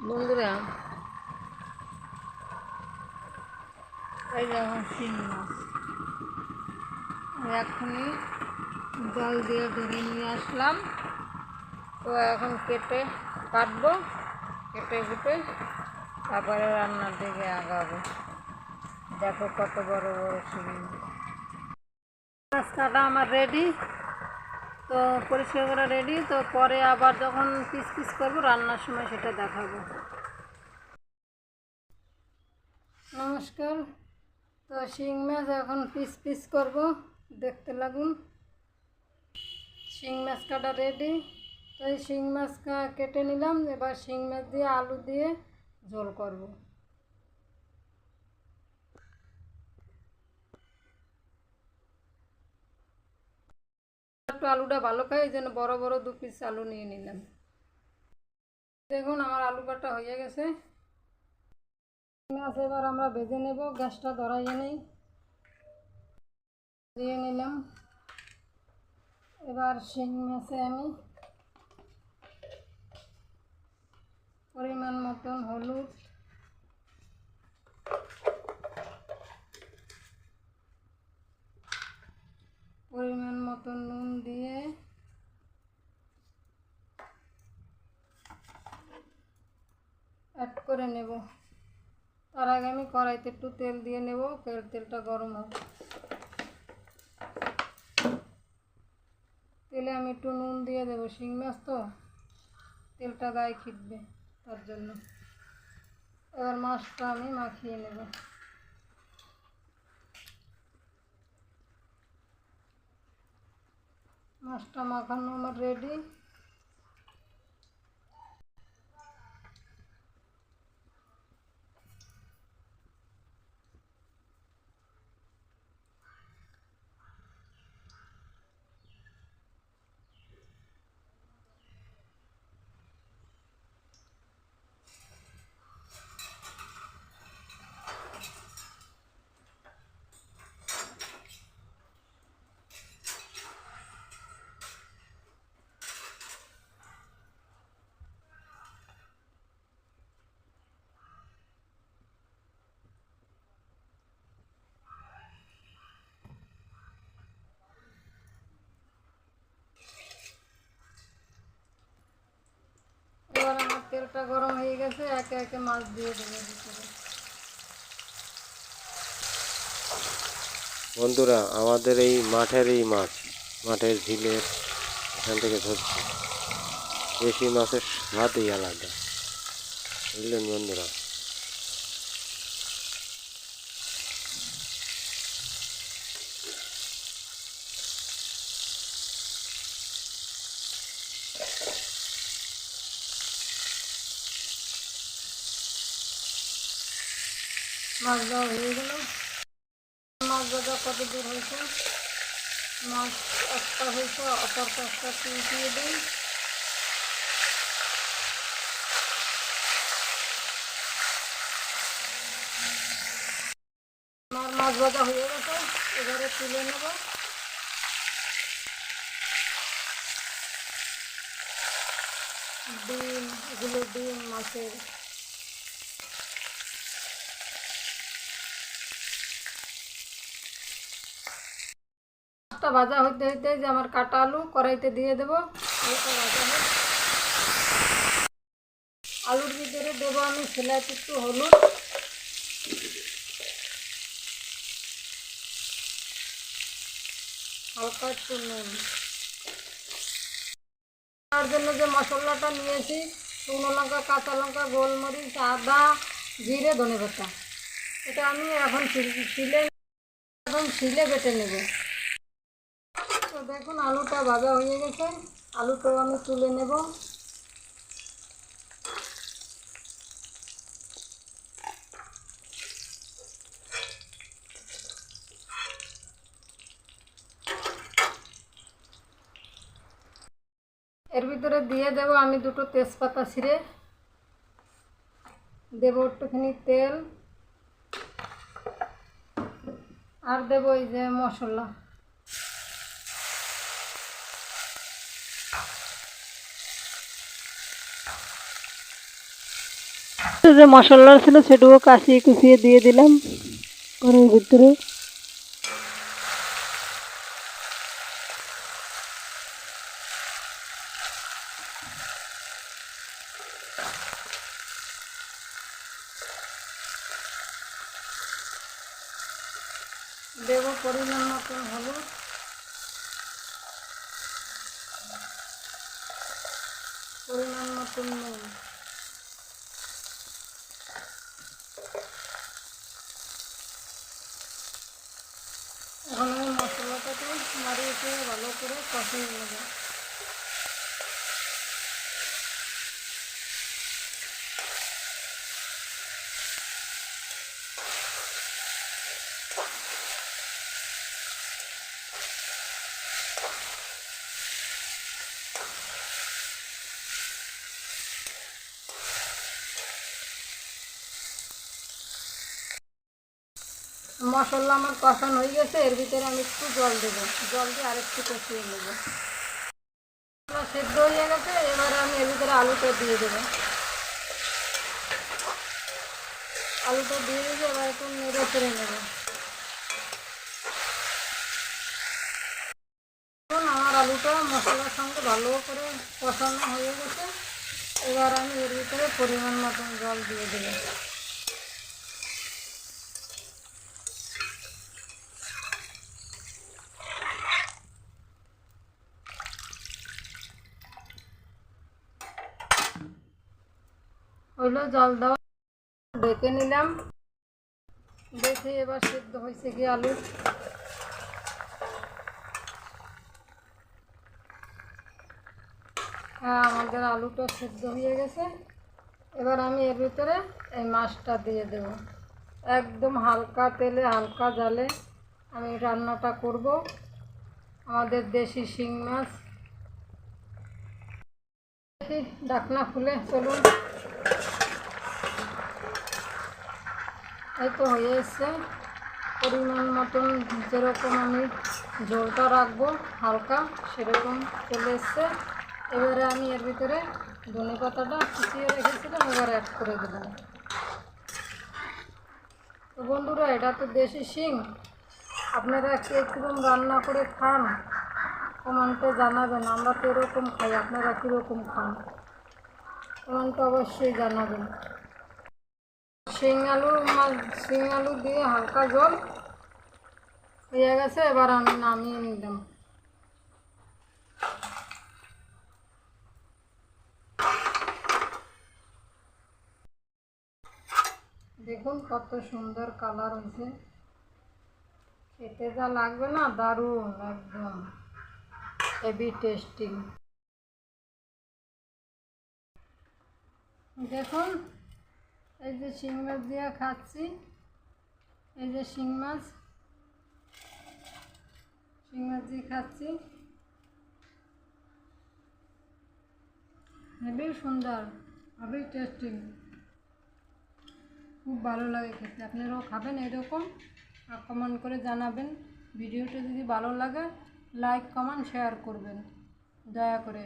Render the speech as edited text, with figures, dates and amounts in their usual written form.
বন্ধুরা, এই দেখো শিং মাছ এখনই জল দিয়ে ধরে নিয়ে আসলাম। তো এখন কাটবো, কেটে কুটে তারপরে রান্নার দিকে আগাবো। দেখো কত বড় বড় শিং মাছ কাটা আমার রেডি। তো পরিষ্কার করা রেডি। তো পরে আবার যখন পিস পিস করবো রান্নার সময় সেটা দেখাবো। নমস্কার। তো শিং মাছ এখন পিস পিস করব, দেখতে লাগুন। শিং মাছ কাটা রেডি। তো এই শিং মাছ কেটে নিলাম। এবার শিং মাছ দিয়ে আলু দিয়ে ঝোল করব। একটু আলুটা ভালো খাই, এই জন্য বড় বড় 2 পিস আলু নিয়ে নিলাম। দেখুন আমার আলু কাটা হয়ে গেছে। মাছ এবার আমরা ভেজে নেব। গ্যাসটা ধরাইয়ে নেই, দিয়ে নিলাম। এবার শিং মাছে আমি পরিমাণ মতন হলুদ, পরিমাণ মতন নুন দিয়ে অ্যাড করে নেব। তার আগে আমি কড়াইতে একটু তেল দিয়ে নেব। তেলটা গরম হোক। তেলে আমি একটু নুন দিয়ে দেবো। শিং মাছ তো তেলটা গায়ে খিটবে, তার জন্য। এবার মাছটা আমি মাখিয়ে নেব। মাছটা মাখানো আমার রেডি। এবার আমার তেলটা গরম হয়ে গেছে। একে একে মাছ দিয়ে দেবো ভিতরে। বন্ধুরা, আমাদের এই মাঠের এই মাছ, মাঠের ঝিলের এখান থেকে ধরছি। দেশি মাছের স্বাদই আলাদা, বুঝলেন বন্ধুরা। মাছ দেওয়া হয়ে গেল। মাছ ভাজা কত দূর হয়েছে? মাছ একটা হয়েছে, অপর পাশটা দিয়ে দিই। আমার মাছ ভাজা হয়ে গেছে, এবারে তুলে নেব। ডিম, এগুলো ডিম মাছের। মাছটা ভাজা হইতে হইতে যে আমার কাটা আলু কড়াইতে দিয়ে দেবো। আলুটা ভাজা হোক। আলুর ভিতরে দেবো আমি সেলাইতে একটু হলুদ, হালকা একটু নুন। তার জন্য যে মশলাটা নিয়েছি, শুকনো লঙ্কা, কাঁচা লঙ্কা, গোলমরিচ, আদা, জিরে, ধনেপাতা, এটা আমি এখন শিলে বেটে নেব। তো দেখুন আলুটা ভাজা হয়ে গেছে। আলুটাও আমি তুলে নেব। এর ভিতরে দিয়ে দেব আমি 2টো তেজপাতা ছিঁড়ে, দেব একটুখানি তেল, আর দেব এই যে মশলা। যে মশলা ছিল সেটুকু কাশিয়ে কুচিয়ে দিয়ে দিলাম ঘরের ভিতরে। দেব পরিমাণ মতন হলুদ, পরিমাণ মতন নুন। এখন আমি মশলাটাকে নাড়িয়ে দিয়ে ভালো করে কষিয়ে নেব। মশলা আমার কষানো হয়ে গেছে, এর ভিতরে আমি একটু জল দেবো, জল দিয়ে আরেকটু কষিয়ে নেব। মশলা সেদ্ধ হয়ে গেছে, এবারে আমি এর ভিতরে আলুটা দিয়ে দেবো। আলুটা দিয়ে দিয়ে এবার একটু নেড়ে চেড়ে নেব। আমার আলুটা মশলার সঙ্গে ভালো করে কষানো হয়ে গেছে, এবার আমি এর ভিতরে পরিমাণ মতন জল দিয়ে দেবো। হইলো জল দেওয়া, ঢেকে নিলাম। দেখে এবার সিদ্ধ হয়েছে কি আলু। হ্যাঁ, আমাদের আলুটা সিদ্ধ হয়ে গেছে। এবার আমি এর ভিতরে এই মাছটা দিয়ে দেব। একদম হালকা তেলে হালকা জালে আমি রান্নাটা করব। আমাদের দেশি শিং মাছ। ঢাকনা খুলে চলুন। এই তো হয়ে এসছে। পরিমাণ মতন যেরকম আমি ঝোলটা রাখবো হালকা, সেরকম চলে এসছে। এবারে আমি এর ভিতরে ধনে পাতাটা কুচিয়ে রেখেছিলাম, এবার অ্যাড করে দিলাম। তো বন্ধুরা, এটা তো দেশি শিং। আপনারা কে কীরকম রান্না করে খান কমেন্টে জানাবেন। আমরা তো এরকম খাই, আপনারা কীরকম খান কমেন্টে অবশ্যই জানাবেন। শিং আলু দিয়ে হালকা জল হয়ে গেছে, এবার আমি নামিয়ে নিলাম। দেখুন কত সুন্দর কালার হয়েছে, খেতে যা লাগবে না, দারুণ, একদম হেভি টেস্টি। দেখুন এই যে শিং মাছ দিয়ে খাচ্ছি, এই যে শিং মাছ দিয়ে খাচ্ছি, হেভি সুন্দর, হেভি টেস্টি, খুব ভালো লাগে খেতে। আপনারাও খাবেন এরকম, আর কমেন্ট করে জানাবেন। ভিডিওটা যদি ভালো লাগে লাইক কমেন্ট শেয়ার করবেন দয়া করে।